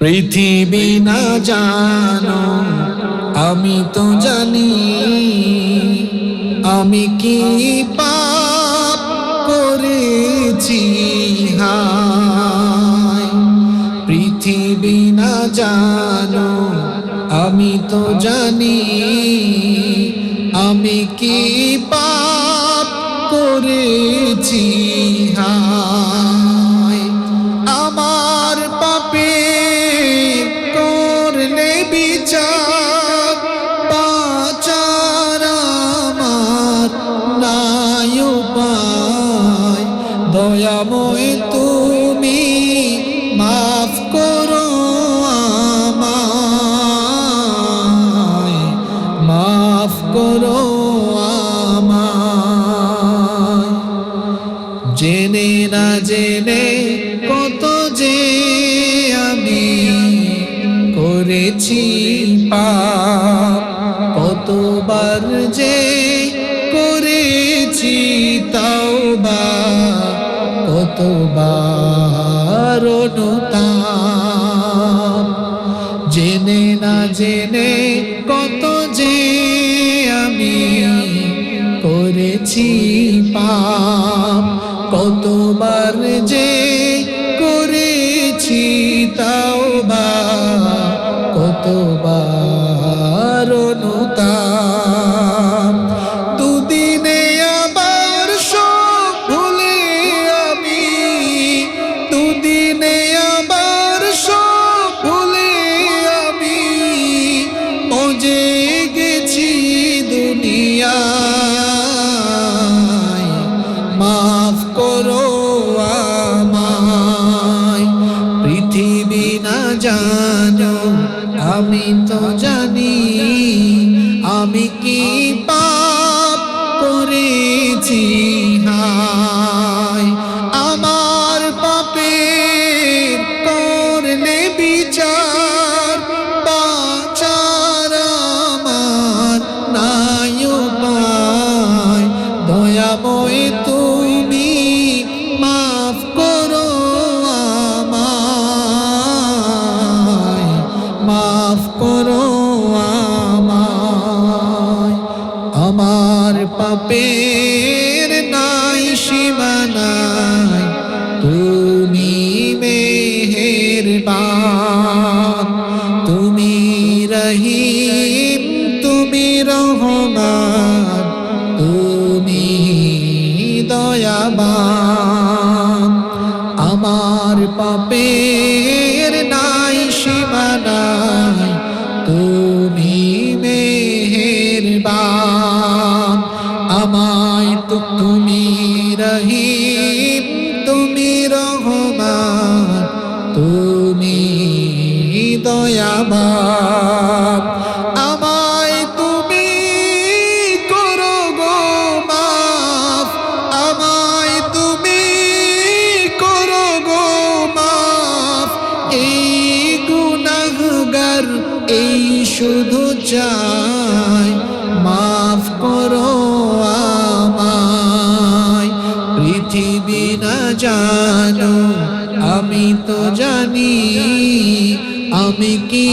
পৃথিবী না জানো আমি তো জানি, আমি কি পাপ করেছি হায়। পৃথিবী না জানো আমি তো জানি, আমি কি পাপ করেছি হায়। আমার পাপে করলে বিচার, বাঁচার আমার নাই উপায়। দয়াময় তুমি মাফ করো আমায়, মাফ করো আমায়। জেনে না জেনে কত যে আমি করেছি পাপ, কতবার যে করেছি তাওবা, কতবার অনুতাপ। জেনে না জেনে কত যে আমি করেছি পাপ, কতবার যে করেছি তাওবা, কতবার অনুতাপ। দুদিনে আবার সব ভুলে আমি, দুদিনে আবার সব ভুলে আমি মজে গেছি দুনিয়ায়। মাফ করো আমায়। পৃথিবী না জানো আমি তো জানি, আমি কি পাপ করেছি হায়। আমার পাপের করলে বিচার, বাঁচার আমার নাই উপায়। দয়াময় তুমি মাফ করো আমায়, মাফ করো আমায়। আমার পাপের নাই সীমানায়, তুমি মেহেরবান, তুমি রহিম, তুমি রহমান, তুমি দয়াবান। আমার পাপের নাই সীমানায়, তুমি মেহেরবান। আমায় তো তুমি রহিম, তুমি রহমান, তুমি দয়াবান। আমায় তুমি করো গো মাফ, আমায় তুমি করো গো মাফ। এই গুনাহগার এই শুধু চাই, মাফ করো আমায়। পৃথিবী না জানো আমি তো জানি, আমি কি